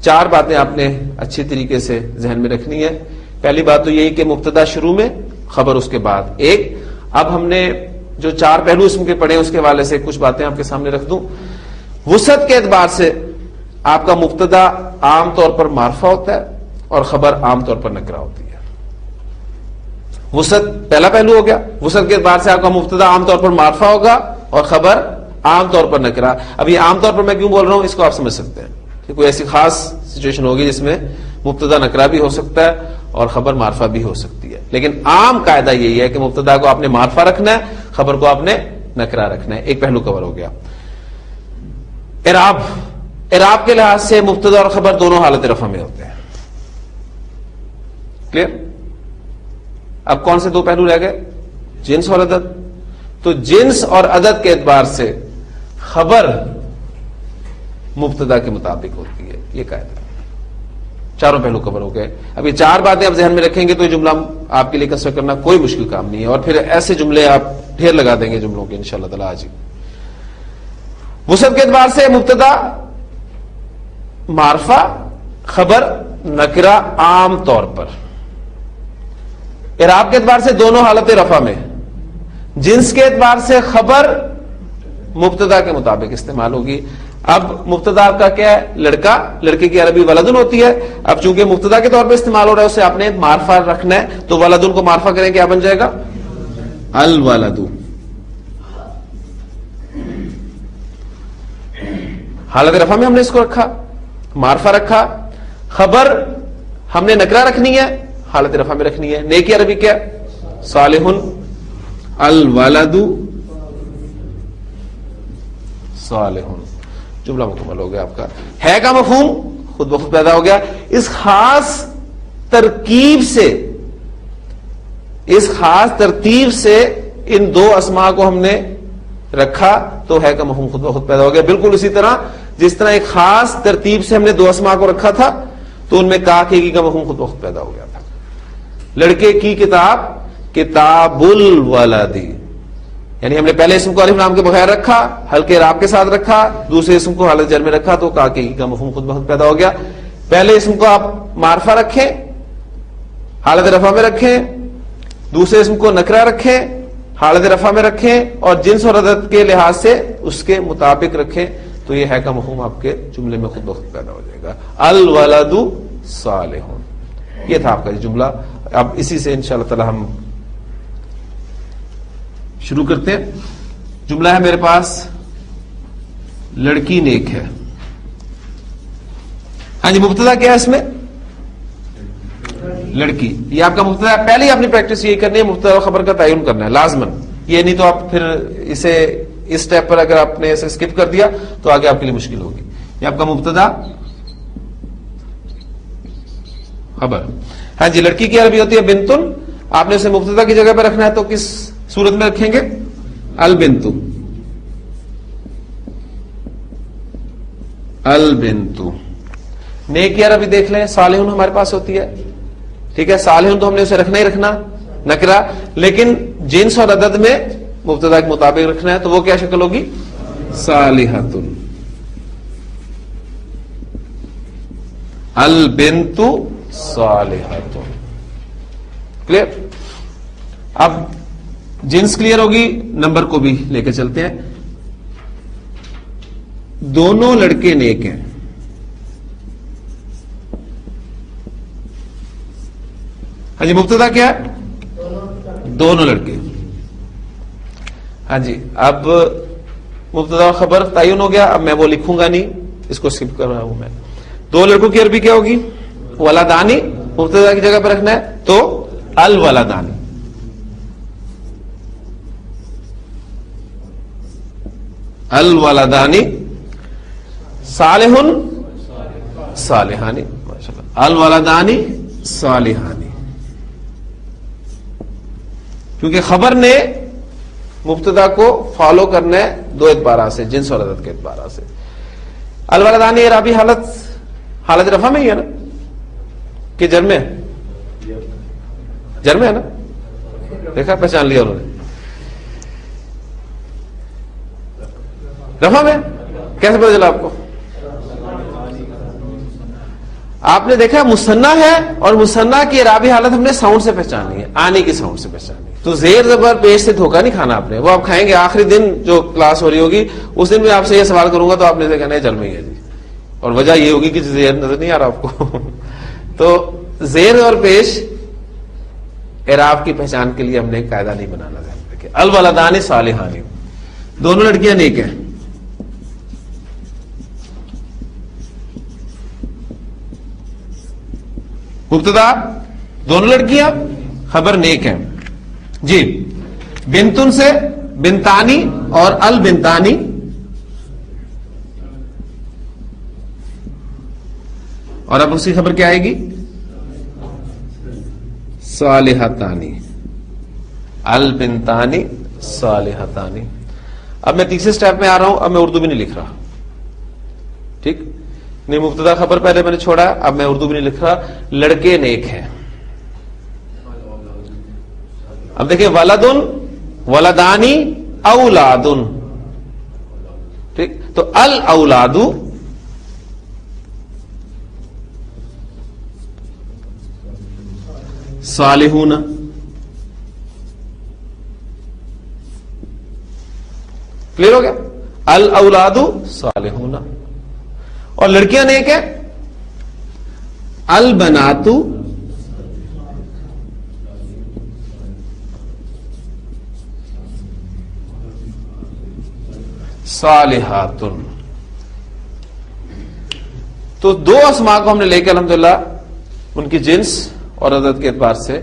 چار باتیں آپ نے اچھی طریقے سے ذہن میں رکھنی ہے. پہلی بات تو یہی کہ مبتدا شروع میں، خبر اس کے بعد. ایک اب ہم نے جو چار پہلو اسم کے پڑھے اس کے حوالے سے کچھ باتیں آپ کے سامنے رکھ دوں. وسعت کے اعتبار سے آپ کا مبتدا عام طور پر معرفہ ہوتا ہے اور خبر عام طور پر نکرہ ہوتی ہے. وسعت پہلا پہلو ہو گیا. وسعت کے اعتبار سے آپ کا مبتدا عام طور پر معرفہ ہوگا اور خبر عام طور پر نکرہ. اب یہ عام طور پر میں کیوں بول رہا ہوں اس کو آپ سمجھ سکتے ہیں کہ کوئی ایسی خاص سچویشن ہوگی جس میں مبتدا نکرہ بھی ہو سکتا ہے اور خبر معرفہ بھی ہو سکتی ہے. لیکن عام قاعدہ یہی ہے کہ مبتدا کو آپ نے معرفہ رکھنا ہے, خبر کو آپ نے نکرہ رکھنا ہے. ایک پہلو کور ہو گیا. اعراب کے لحاظ سے مبتدا اور خبر دونوں حالت رفع میں ہوتے ہیں. کلیئر؟ اب کون سے دو پہلو رہ گئے؟ جنس اور عدد. تو جنس اور عدد کے اعتبار سے خبر مبتدا کے مطابق ہوتی ہے, یہ قاعدہ. چاروں پہلو کور ہو گئے. اب یہ چار باتیں آپ ذہن میں رکھیں گے تو یہ جملہ آپ کے لیے کنسٹرکٹ کرنا کوئی مشکل کام نہیں ہے, اور پھر ایسے جملے آپ ڈھیر لگا دیں گے جملوں کے انشاءاللہ تعالی آج ہی. وسعت کے اعتبار سے مبتدا معرفہ, خبر نکرہ عام طور پر. اعراب کے اعتبار سے دونوں حالت رفع میں. جنس کے اعتبار سے خبر مبتدا کے مطابق استعمال ہوگی. اب مبتدا کا کیا ہے؟ لڑکا. لڑکے کی عربی ولدن ہوتی ہے. اب چونکہ مبتدا کے طور پہ استعمال ہو رہا ہے اسے آپ نے معرفہ رکھنا ہے, تو ولدن کو معرفہ کریں کیا بن جائے گا؟ الولد. حالت رفع میں ہم نے اس کو رکھا, معرفہ رکھا. خبر ہم نے نکرہ رکھنی ہے, حالت رفع میں رکھنی ہے. نیکی عربی کیا؟ صالح. الولد صالح. جملہ مکمل ہو گیا آپ کا. ہے کا مفہوم خود بخود پیدا ہو گیا. اس خاص ترتیب سے ان دو اسماء کو ہم نے رکھا تو ہے کا مفہوم خود بخود پیدا ہو گیا. بالکل اسی طرح جس طرح ایک خاص ترتیب سے ہم نے دو اسماء کو رکھا تھا تو ان میں کی کا مفہوم خود بخود پیدا ہو گیا تھا. لڑکے کی کتاب, کتاب الولدی, یعنی ہم نے پہلے اسم کو الف لام کے بغیر رکھا, ہلکے راب کے ساتھ رکھا, دوسرے اسم کو حالت جر میں رکھا تو کی کا مفہوم خود بخود پیدا ہو گیا. پہلے اسم کو آپ معرفہ رکھیں, حالت رفع میں رکھیں, دوسرے اسم کو نکرہ رکھیں, حالت رفع میں رکھیں, اور جنس اور عدد کے لحاظ سے اس کے مطابق رکھیں تو یہ ہے کا مفہوم آپ کے جملے میں خود بخود پیدا ہو جائے گا. الولد صالح. یہ تھا آپ کا جملہ. اب اسی سے انشاءاللہ تعالی ہم شروع کرتے ہیں. جملہ ہے میرے پاس لڑکی نیک ہے. ہاں جی, مبتدا کیا ہے اس میں؟ لڑکی. یہ آپ کا مبتدا ہے. پہلے ہی اپنی پریکٹس یہی کرنی ہے, مبتدا اور خبر کا تعین کرنا ہے لازمن. یہ نہیں تو آپ پھر اسے اس سٹیپ پر اگر آپ نے اسے اسکپ کر دیا تو آگے آپ کے لیے مشکل ہوگی. یہ آپ کا مبتدا خبر. ہاں جی, لڑکی کی عربی ہوتی ہے بنتن. آپ نے اسے مبتدا کی جگہ پہ رکھنا ہے تو کس صورت میں رکھیں گے؟ البنت. البنت. نیک کی عربی دیکھ لیں, صالحون ہمارے پاس ہوتی ہے. ٹھیک ہے, صالحون تو ہم نے اسے رکھنا ہی رکھنا نکرہ, لیکن جنس اور عدد میں مبتدا کے مطابق رکھنا ہے تو وہ کیا شکل ہوگی؟ صالحۃ. البنت صالحۃ. کلیئر؟ اب جنس کلیئر ہوگی, نمبر کو بھی لے کے چلتے ہیں. دونوں لڑکے نیک ہیں. ہاں جی, مبتدا کیا ہے؟ دونوں لڑکے. ہاں جی, اب مبتدا خبر تعین ہو گیا. اب میں وہ لکھوں گا نہیں, اس کو اسکپ کر رہا ہوں میں. دو لڑکوں کی عربی کیا ہوگی؟ ولدانی. مبتدا کی جگہ پہ رکھنا ہے تو الولدانی. الولدانی. صالحن صالحانی. ماشاءاللہ. الولدانی صالحانی. کیونکہ خبر نے مبتدا کو فالو کرنا ہے دو اعتبارات سے, جنس اور عدد کے اعتبارات سے. الولدانی اعرابی حالت رفع میں ہی ہے نا کہ جر میں؟ جر میں ہے نا. دیکھا, پہچان لیا انہوں نے. رفع میں کیسے پتا چلا آپ کو؟ آپ نے دیکھا مثنیٰ ہے, اور مثنیٰ کی اعرابی حالت ہم نے ساؤنڈ سے پہچانی ہے, آنے کی ساؤنڈ سے پہچانی ہے. تو زیر زبر پیش سے دھوکہ نہیں کھانا آپ نے, وہ آپ کھائیں گے آخری دن جو کلاس ہو رہی ہوگی اس دن میں آپ سے یہ سوال کروں گا تو آپ نے سے کہنا ہے جل میں ہی ہے جی, اور وجہ یہ ہوگی کہ زیر نظر نہیں آ رہا آپ کو. تو زیر اور پیش اعراب کی پہچان کے لیے ہم نے ایک قاعدہ نہیں بنانا ذہن میں رکھیں. الولدان صالحان، دونوں لڑکیاں نیک ہیں. مبتدا دونوں لڑکیاں، خبر نیک ہیں. جی بنتن سے بنتانی اور البنتانی، اور اب اس کی خبر کیا آئے گی؟ صالحتانی، البنتانی صالحتانی. اب میں تیسرے سٹیپ میں آ رہا ہوں. اب میں اردو بھی نہیں لکھ رہا، ٹھیک نہیں. مبتدا خبر پہلے میں نے چھوڑا، اب میں اردو بھی نہیں لکھ رہا. لڑکے نیک ہیں. اب دیکھیں ولدن، ولدانی، اولادن، ٹھیک. تو الاولاد صالحون، کلیئر ہو گیا؟ الاولاد صالحون. اور لڑکیاں نیک ہیں، البنات صالحات. تو دو اسماء کو ہم نے لے کے الحمدللہ ان کی جنس اور عدد کے اعتبار سے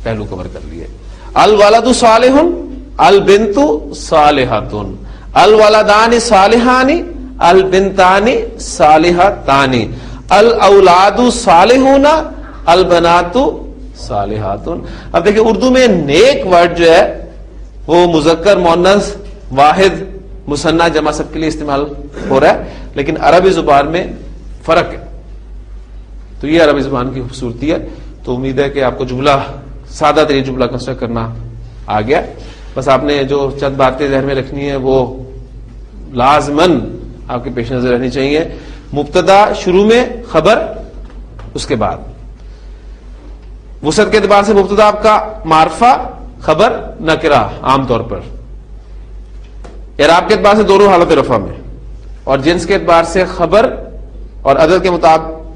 پہلو کور کر لیے. الولد صالح، البنت صالحات، الولدان صالحان، البنتان صالحتان، الاولاد صالحون، البنات صالحات. اب دیکھیں اردو میں نیک ورڈ جو ہے وہ مذکر، مؤنث، واحد، مثنیٰ، جمع سب کے لیے استعمال ہو رہا ہے، لیکن عربی زبان میں فرق ہے. تو یہ عربی زبان کی خوبصورتی ہے. تو امید ہے کہ آپ کو جملہ، سادہ ترین جملہ کنسٹرکٹ کرنا آ گیا. بس آپ نے جو چند باتیں ذہن میں رکھنی ہے وہ لازماً آپ کے پیش نظر رہنی چاہیے. مبتدا شروع میں، خبر اس کے بعد. وسعت کے اعتبار سے مبتدا آپ کا معرفہ، خبر نکرہ عام طور پر. اعراب کے اعتبار سے دونوں حالت رفع میں، اور جنس کے اعتبار سے خبر اور عدد کے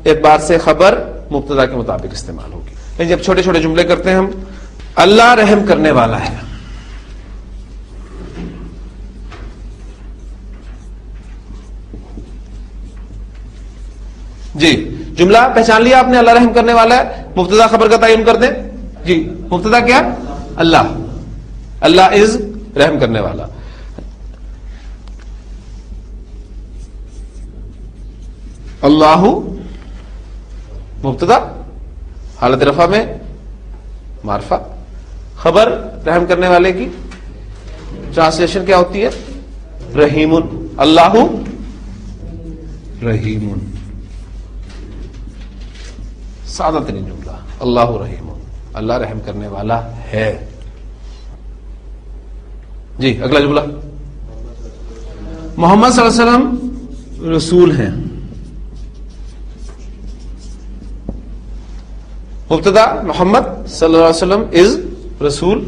اعتبار سے خبر مبتدا کے مطابق استعمال ہوگی. لیکن جب چھوٹے چھوٹے جملے کرتے ہیں ہم، اللہ رحم کرنے والا ہے. جی جملہ پہچان لیا آپ نے، اللہ رحم کرنے والا ہے. مبتدا خبر کا تعین کر دیں. جی مبتدا کیا؟ اللہ. اللہ از رحم کرنے والا. اللہ مبتدا حالت رفع میں معرفہ. خبر رحم کرنے والے کی ٹرانسلیشن کیا ہوتی ہے؟ رحیم. اللہ رحیم. سادہ ترین جملہ، اللہ رحیم، اللہ رحم کرنے والا ہے. جی اگلا جملہ، محمد صلی اللہ علیہ وسلم رسول ہیں. مبتدا محمد صلی اللہ علیہ وسلم از رسول.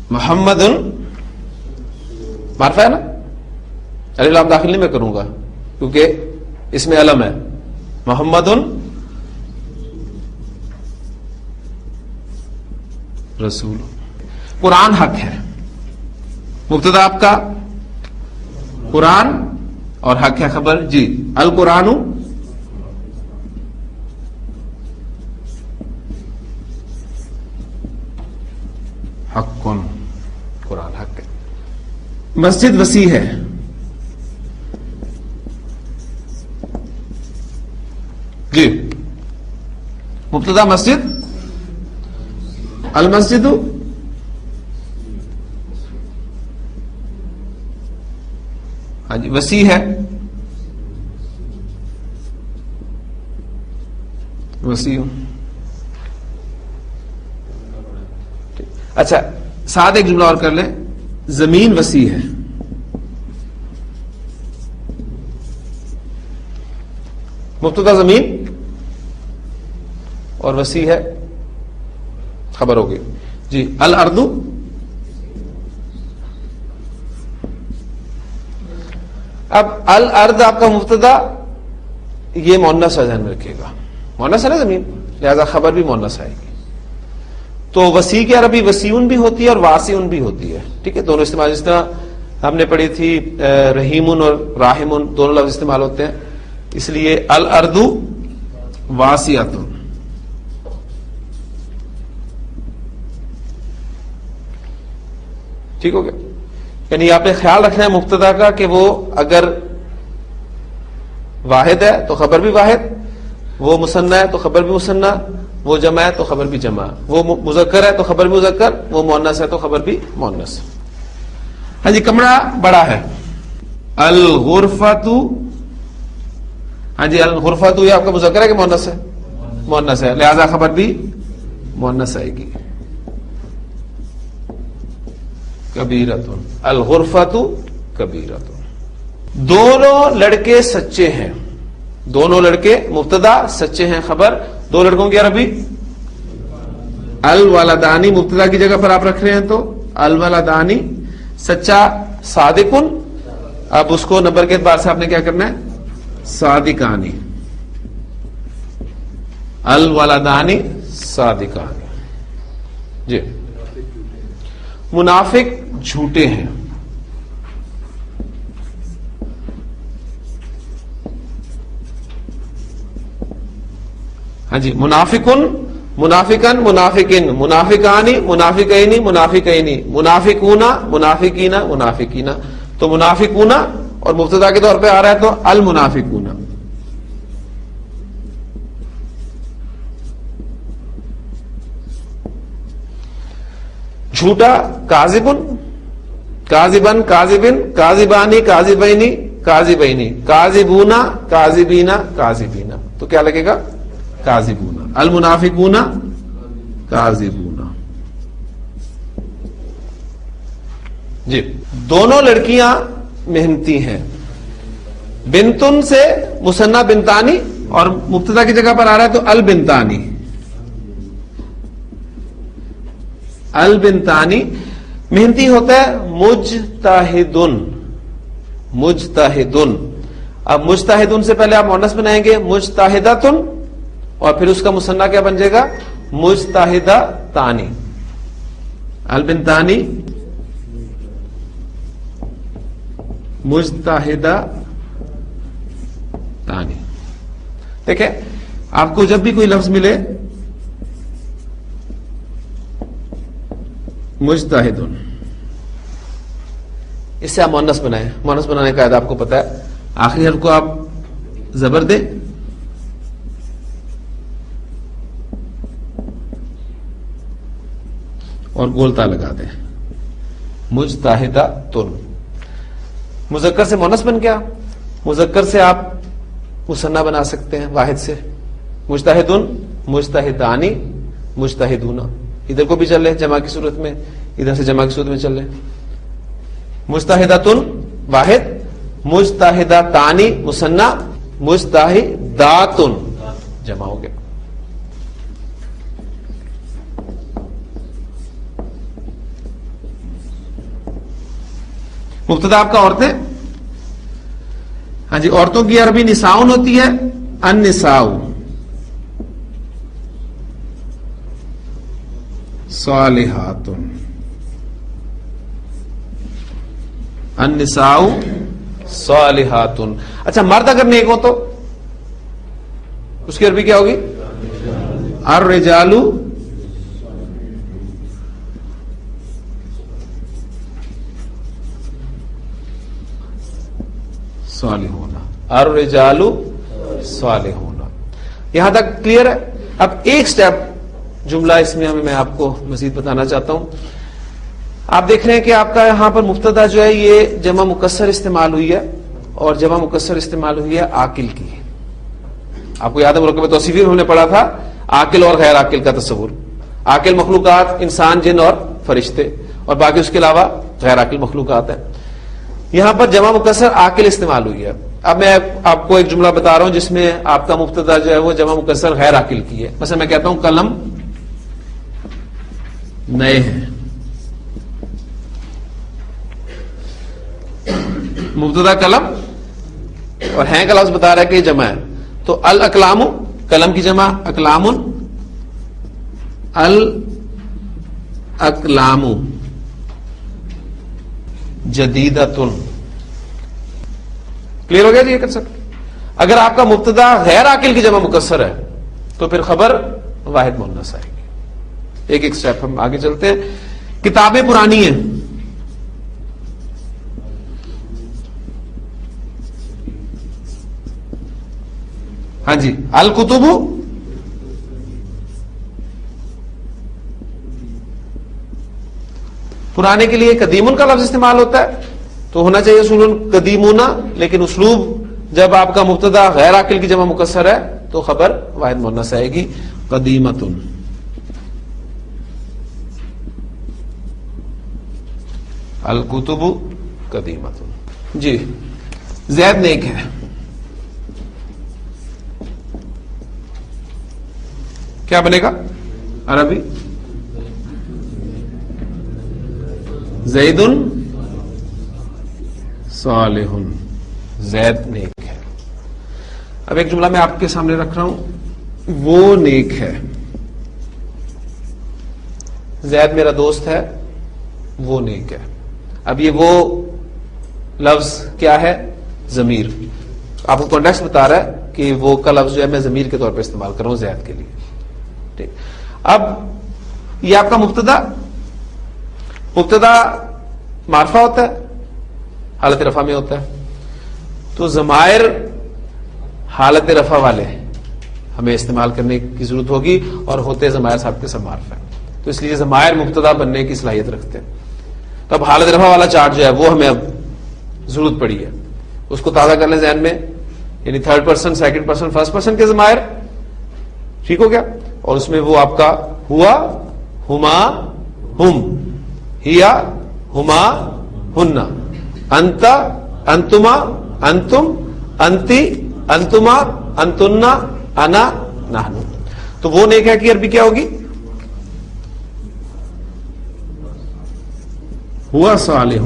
محمد معرفہ ہے نا، الف لام داخل نہیں میں کروں گا کیونکہ اس میں علم ہے. محمد رسول. قرآن حق ہے. مبتدا آپ کا قرآن اور حق ہے خبر. جی القرآن حق، قرآن حق ہے. مسجد وسیع ہے. جی مبتدا مسجد، المسجد ہاں جی وسیع ہے. وسیع. اچھا ساتھ ایک جملہ اور کر لیں، زمین وسیع ہے. مبتدا زمین اور وسیع ہے خبر ہوگی. جی الارض. اب الارض آپ کا مبتدا یہ مؤنث ذہن میں رکھیے گا، مؤنث ہے نا زمین، لہذا خبر بھی مؤنث آئے گی. تو وسیع کی عربی وسیعن بھی ہوتی ہے اور واسعن بھی ہوتی ہے. ٹھیک ہے، دونوں استعمال. جس طرح ہم نے پڑھی تھی رحیمن اور راحمن دونوں لفظ استعمال ہوتے ہیں، اس لیے الارض واسعۃ. ٹھیک ہو گیا. یعنی آپ نے خیال رکھنا ہے مبتدا کا کہ وہ اگر واحد ہے تو خبر بھی واحد، وہ مثنی ہے تو خبر بھی مثنی، وہ جمع ہے تو خبر بھی جمع، وہ مذکر ہے تو خبر بھی مذکر، وہ مؤنث ہے تو خبر بھی مؤنث. ہاں جی، کمرہ بڑا ہے. الغرفۃ، ہاں جی الغرفۃ یہ آپ کا مذکر ہے کہ مؤنث ہے؟ مؤنث ہے، لہذا خبر بھی مؤنث آئے گی. کبیرۃ، الغرفۃ کبیرۃ. دونوں لڑکے سچے ہیں. دونوں لڑکے مبتدا، سچے ہیں خبر. دو لڑکوں کی عربی الولدانی، مبتدا کی جگہ پر آپ رکھ رہے ہیں تو الولدانی. سچا صادقن، اب اس کو نمبر کے اعتبار سے آپ نے کیا کرنا ہے؟ صادقانی. الولدانی صادقانی. جی. منافق جھوٹے ہیں. ہاں جی، منافقن، منافقن، منافقن، منافقانی، منافقینی، منافقینی، منافقون، منافقین، منافقین. تو منافقون اور مبتدا کے طور پہ آ رہا ہے تو المنافقون. جھوٹا کاذبن، کاذبن، کاذبن، کاذبانی، کاذبینی، کاذبینی، کاذبون، کاذبین، کاذبین. تو کیا لگے گا؟ کاذبون. المنافقون کاذبون. جی. دونوں لڑکیاں محنتی ہیں. بنتن سے مثنی بنتانی اور مبتدا کی جگہ پر آ رہا ہے تو البنتانی. البنتانی. محنتی ہوتا ہے مجتہدن، مجتہدن. اب مجتہدن سے پہلے آپ مؤنث بنائیں گے مجتہدۃن، اور پھر اس کا مثنیٰ کیا بن جائے گا؟ مجتہدہ تانی. البنتانی مجتہدہ تانی. دیکھیں آپ کو جب بھی کوئی لفظ ملے مجتہدن، اس سے آپ مؤنث بنائیں. مؤنث بنانے کا قاعدہ آپ کو پتا ہے. آخری حرف کو آپ زبر دیں اور گولتا لگا دیں. مجتہدہ تن. مذکر سے مؤنث بن گیا. مذکر سے آپ مثنیٰ بنا سکتے ہیں واحد سے. مجتہدن، مجتہدانی، مجتہدون. ادھر کو بھی چل رہے جمع کی صورت میں، ادھر سے جمع کی صورت میں چل رہے. مجتہدۃن واحد، مجتہدتانی مثنیٰ، مجتہداتن جمع ہو گیا. مبتدا آپ کا عورتیں. ہاں جی، عورتوں کی عربی نساؤن ہوتی ہے. النساء صالحات. النساء صالحات. اچھا، مرد اگر نیک ہو تو اس کی عربی کیا ہوگی؟ الرجال صالحون. الرجال صالحون. یہاں تک کلیئر ہے؟ اب ایک سٹیپ جملہ اس میں آپ کو مزید بتانا چاہتا ہوں. آپ دیکھ رہے ہیں کہ آپ کا یہاں پر مبتدا جو ہے یہ جمع مکسر استعمال ہوئی ہے، اور جمع مکسر استعمال ہوئی ہے عاقل کی. آپ کو یاد ہے مرکب توصیفی میں ہم نے پڑھا تھا عاقل اور غیر عاقل کا تصور. عاقل مخلوقات انسان، جن اور فرشتے، اور باقی اس کے علاوہ غیر عاقل مخلوقات ہیں. یہاں پر جمع مکسر عاقل استعمال ہوئی ہے. اب میں آپ کو ایک جملہ بتا رہا ہوں جس میں آپ کا مبتدا جو ہے وہ جمع مکسر غیر عاقل کی ہے. مثلا میں کہتا ہوں قلم نئے ہیں. مبتدا قلم اور ہیں کا لفظ بتا رہا ہے کہ یہ جمع ہے. تو الاقلام قلم کی جمع اقلام، الاقلام جدیدتن. کلیئر ہو گیا جی یہ کنسپٹ. اگر آپ کا مبتدا غیر عاقل کی جمع مکسر ہے تو پھر خبر واحد مؤنث آئے گی. ایک ایک سٹیپ ہم آگے چلتے ہیں. کتابیں پرانی ہیں، ہاں جی. الکتب پرانے کے لیے قدیمن کا لفظ استعمال ہوتا ہے تو ہونا چاہیے اصول قدیمون، لیکن اسلوب جب آپ کا مبتدا غیر عاقل کی جمع مکسر ہے تو خبر واحد مؤنث آئے گی قدیمتن. الکتب قدیمتن. جی زید نیک ہے، کیا بنے گا عربی؟ زید صالح. زید نیک ہے. اب ایک جملہ میں آپ کے سامنے رکھ رہا ہوں، وہ نیک ہے. زید میرا دوست ہے، وہ نیک ہے. اب یہ وہ لفظ کیا ہے؟ ضمیر. آپ کو کانٹیکسٹ بتا رہا ہے کہ وہ کا لفظ جو ہے میں ضمیر کے طور پہ استعمال کر رہا ہوں زید کے لیے. ٹھیک. اب یہ آپ کا مبتدا معرفہ ہوتا ہے، حالت رفع میں ہوتا ہے، تو ضمائر حالت رفع والے ہمیں استعمال کرنے کی ضرورت ہوگی اور ہوتے ضمائر صاحب کے سب معرفہ ہے، تو اس لیے ضمائر مبتدا بننے کی صلاحیت رکھتے ہیں. تو اب حالت رفع والا چارٹ جو ہے وہ ہمیں اب ضرورت پڑی ہے، اس کو تازہ کر لیں ذہن میں. یعنی third person, second person, first person کے ضمائر. ٹھیک ہو گیا. اور اس میں وہ آپ کا ہوا، ہما، ہم، ہیا، ہما، ہن، انت، انتما، انتم، انتی، انتما، انتنا، انا، نحن. تو وہ نیک ہے کی عربی کیا ہوگی؟ ہوا صالح.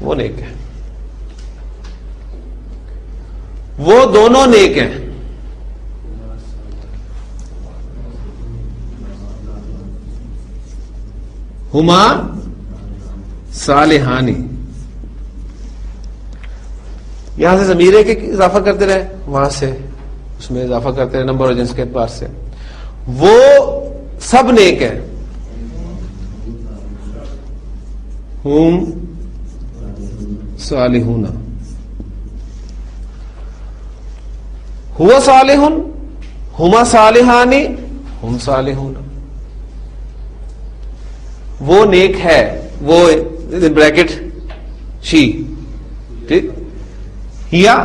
وہ نیک ہے. وہ دونوں نیک ہیں. ہما صالحانی. یہاں سے ضمیر کے اضافہ کرتے رہے، وہاں سے اس میں اضافہ کرتے رہے نمبر اور جنس کے اعتبار سے. وہ سب نیک ہیں. ہم صالحون. ہوا صالح، ہما صالحانی، ہم صالحون. وہ نیک ہے، وہ بریکٹ شی. ٹھیک. ہیا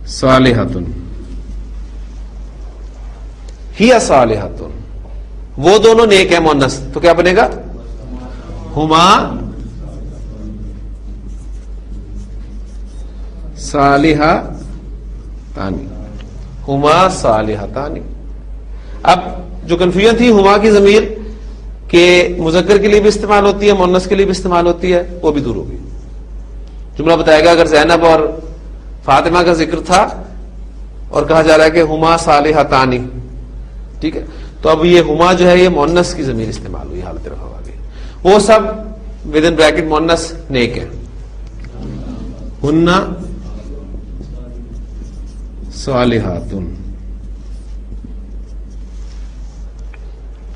صالحۃ، ہیا صالحۃ. وہ دونوں نیک ہے مؤنث، تو کیا بنے گا؟ ہما صالحتانی، ہما صالحتانی. اب جو کنفیوژن تھی ہما کی ضمیر کہ مذکر کے لیے بھی استعمال ہوتی ہے، مؤنث کے لیے بھی استعمال ہوتی ہے، وہ بھی دور ہوگی. جملہ بتائے گا اگر زینب اور فاطمہ کا ذکر تھا اور کہا جا رہا ہے کہ ہما صالحتانی، ٹھیک ہے، تو اب یہ ہما جو ہے یہ مؤنث کی ضمیر استعمال ہوئی حالت رفع والی. وہ سب ود ان بریکٹ مؤنث نیک ہے. ہن صالحات.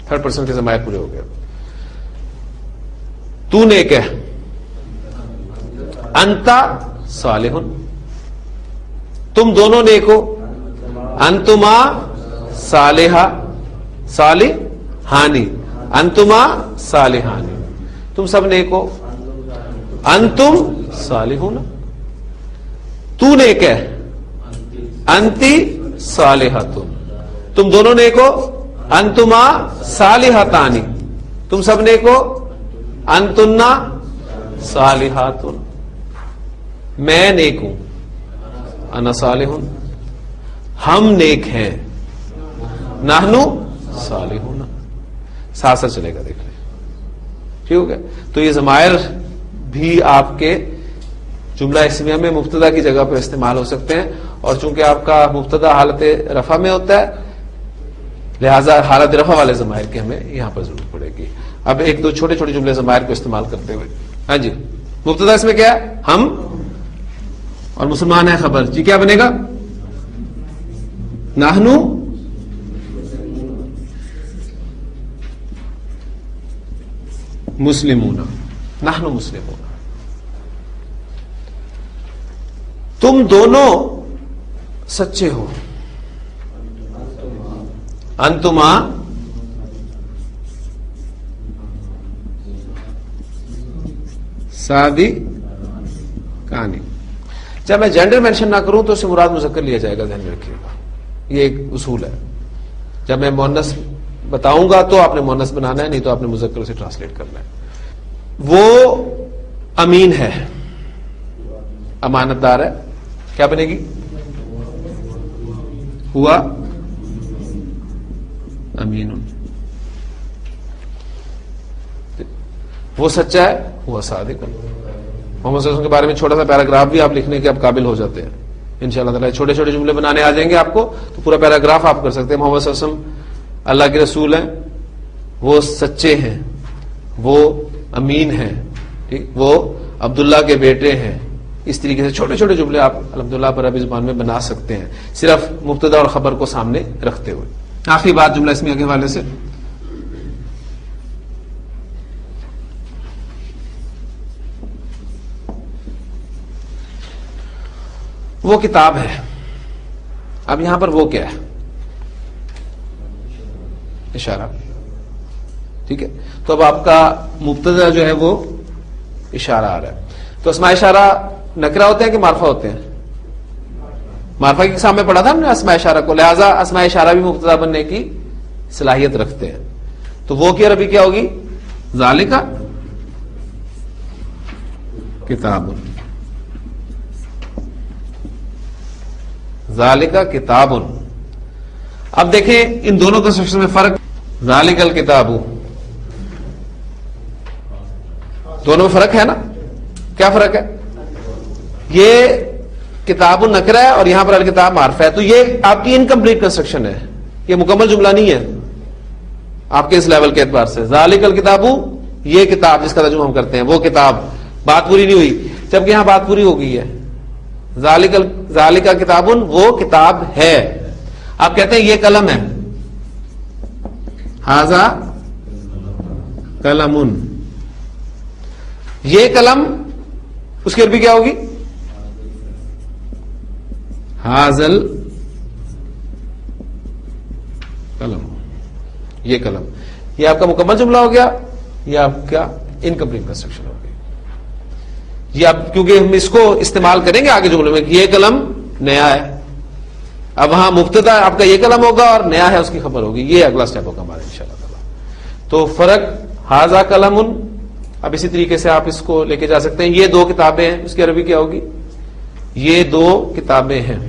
تھرڈ پرسن کے ضمائر پورے ہو گئے. تو نیک ہے. انتا صالح، تم دونوں نیک ہو. انتما صالحہ، صالحانی، انتما صالحانی، تم سب نیک ہو. انتم صالحون. تو نیک ہے. انتی صالحتن، تم دونوں نیک ہو. انتما صالحتانی، تم سب نیک ہو. انتنا صالحاتن، میں نیک ہوں. انا صالحون، ہم نیک ہیں. نحنو صالحون. ساتھ ساتھ چلے گا، دیکھ لیں. ٹھیک ہو گیا. تو یہ ضمائر بھی آپ کے جملہ اسمیہ میں مبتدا کی جگہ پر استعمال ہو سکتے ہیں، اور چونکہ آپ کا مبتدا حالت رفع میں ہوتا ہے لہذا حالت رفع والے ضمائر کی ہمیں یہاں پر ضرورت پڑے گی. اب ایک دو چھوٹے چھوٹے جملے ضمائر کو استعمال کرتے ہوئے. ہاں جی، مبتدا اس میں کیا ہے؟ ہم، اور مسلمان ہے خبر. جی کیا بنے گا؟ نحنو مسلمون، نحنو مسلمون. تم دونوں سچے ہو. انتما صادقان. جب میں جینڈر مینشن نہ کروں تو اس سے مراد مذکر لیا جائے گا، ذہن میں رکھیے گا. یہ ایک اصول ہے. جب میں مؤنث بتاؤں گا تو آپ نے مؤنث بنانا ہے، نہیں تو آپ نے مذکر سے ٹرانسلیٹ کرنا ہے. وہ امین ہے، امانت دار ہے. کیا بنے گی؟ ہوا امین. وہ سچا ہے، ہوا صادق. محمد صلی اللہ علیہ وسلم کے بارے میں چھوٹا سا پیراگراف بھی آپ لکھنے کے اب قابل ہو جاتے ہیں انشاءاللہ تعالی. چھوٹے چھوٹے جملے بنانے آ جائیں گے آپ کو تو پورا پیراگراف آپ کر سکتے ہیں. محمد صلی اللہ علیہ وسلم اللہ کے رسول ہیں، وہ سچے ہیں، وہ امین ہیں، وہ عبداللہ کے بیٹے ہیں. اس طریقے سے چھوٹے چھوٹے جملے آپ الحمدللہ پر عربی زبان میں بنا سکتے ہیں، صرف مبتدا اور خبر کو سامنے رکھتے ہوئے. آخری بات جملہ اسمیہ کے حوالے سے، وہ کتاب ہے. اب یہاں پر وہ کیا ہے؟ اشارہ. ٹھیک ہے، تو اب آپ کا مبتدا جو ہے وہ اشارہ آ رہا ہے. تو اسماء اشارہ نکرہ ہوتے ہیں کہ معرفہ ہوتے ہیں؟ معرفہ کے سامنے پڑھا تھا ہم نے اسماء اشارہ کو، لہذا اسماء اشارہ بھی مبتدا بننے کی صلاحیت رکھتے ہیں. تو وہ کی عربی کیا ہوگی؟ ذالک کتاب. ذالک کتاب. اب دیکھیں ان دونوں کنسٹرکشن میں فرق. ذالک الکتاب، دونوں میں فرق ہے نا؟ کیا فرق ہے؟ یہ کتاب نکرہ ہے اور یہاں پر الکتاب معرفہ ہے. تو یہ آپ کی انکمپلیٹ کنسٹرکشن ہے، یہ مکمل جملہ نہیں ہے آپ کے اس لیول کے اعتبار سے. ذالک الکتاب، یہ کتاب جس کا ترجمہ ہم کرتے ہیں وہ کتاب، بات پوری نہیں ہوئی، جبکہ یہاں بات پوری ہو گئی ہے. ذالک کتاب، وہ کتاب ہے. آپ کہتے ہیں یہ قلم ہے، ھذا قلم. یہ قلم، اس کی عربی کیا ہوگی؟ ھذل قلم. یہ قلم، یہ آپ کا مکمل جملہ ہو گیا، یہ آپ کا انکمپلیٹ کنسٹرکشن ہو گئی. یہ آپ کیونکہ ہم اس کو استعمال کریں گے آگے جملے میں کہ یہ قلم نیا ہے. اب وہاں مبتدا آپ کا یہ قلم ہوگا اور نیا ہے اس کی خبر ہوگی. یہ اگلا سٹیپ ہوگا ہمارا انشاءاللہ تعالی. تو فرق ھذا قلم. اب اسی طریقے سے آپ اس کو لے کے جا سکتے ہیں. یہ دو کتابیں ہیں، اس کی عربی کیا ہوگی؟ یہ دو کتابیں ہیں.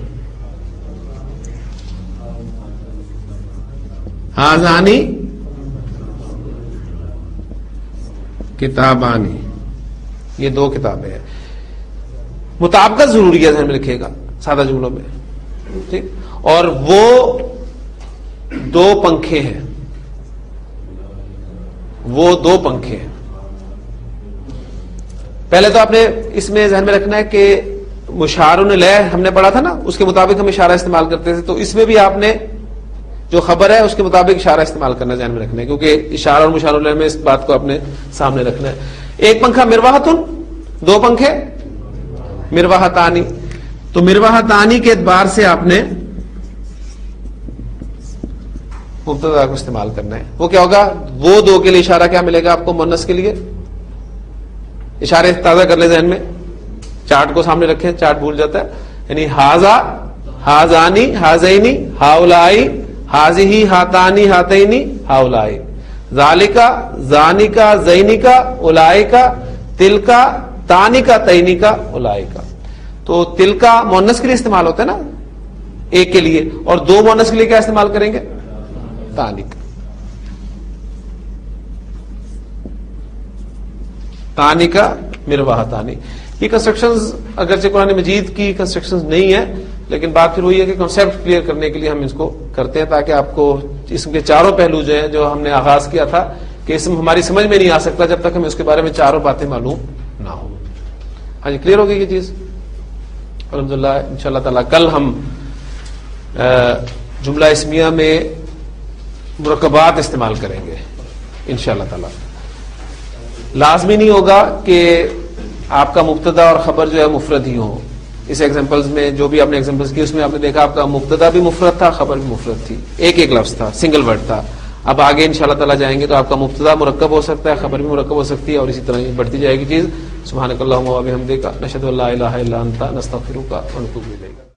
ھذانی کتابانی، یہ دو کتابیں ہیں. مطابقت ضروری ہے، ذہن میں رکھیے گا سادہ جملوں میں. ٹھیک. اور وہ دو پنکھے ہیں، وہ دو پنکھے ہیں. پہلے تو آپ نے اس میں ذہن میں رکھنا ہے کہ مشار الیہ ہم نے پڑھا تھا نا، اس کے مطابق ہم اشارہ استعمال کرتے تھے. تو اس میں بھی آپ نے جو خبر ہے اس کے مطابق اشارہ استعمال کرنا ذہن میں رکھنا ہے، کیونکہ اشارہ اور مشار الیہ میں اس بات کو اپنے سامنے رکھنا ہے. ایک پنکھا مرواحتن، دو پنکھے مرواحتانی. تو مرواحتانی کے اعتبار سے آپ نے مبتدا کو استعمال کرنا ہے. وہ کیا ہوگا؟ وہ دو کے لیے اشارہ کیا ملے گا آپ کو مؤنث کے لیے؟ اشارے تازہ کر لیں ذہن میں، چارٹ کو سامنے رکھیں، چارٹ بھول جاتا ہے. یعنی ھذا، ھذانی، ھذینی، ھؤلائی، ھذہ، ھاتانی، ھاتینی، ھؤلائی. ذالکا، ذانکا، زینکا، اولئکا، تلکا، تانکا، تینکا، اولئکا. تو تلکا مؤنث کے لیے استعمال ہوتا ہے نا ایک کے لیے، اور دو مؤنث کے لیے کیا استعمال کریں گے؟ تانک. تانکا مرواحتانی. یہ کنسٹرکشنز اگرچہ قرآن مجید کی کنسٹرکشنز نہیں ہے، لیکن بات پھر وہی ہے کہ کنسیپٹ کلیئر کرنے کے لیے ہم اس کو کرتے ہیں، تاکہ آپ کو اسم کے چاروں پہلو جو ہیں، جو ہم نے آغاز کیا تھا کہ اسم ہماری سمجھ میں نہیں آ سکتا جب تک ہمیں اس کے بارے میں چاروں باتیں معلوم نہ ہوں. ہاں جی، کلیئر ہو گئی یہ چیز الحمدللہ. ان شاء اللہ تعالیٰ کل ہم جملہ اسمیہ میں مرکبات استعمال کریں گے ان شاء اللہ تعالیٰ. لازمی نہیں ہوگا کہ آپ کا مبتدا اور خبر جو ہے مفرد ہی ہو. اس ایگزامپلز میں جو بھی آپ نے ایگزامپلز کی اس میں آپ نے دیکھا آپ کا مبتدا بھی مفرد تھا، خبر بھی مفرد تھی، ایک لفظ تھا، سنگل ورڈ تھا. اب آگے ان شاء اللہ تعالیٰ جائیں گے تو آپ کا مبتدا مرکب ہو سکتا ہے، خبر بھی مرکب ہو سکتی ہے، اور اسی طرح یہ بڑھتی جائے گی چیز. سبحانک اللہم و بحمدک، نشہد ان لا الہ الا انت، نستغفرک و نتوب الیک.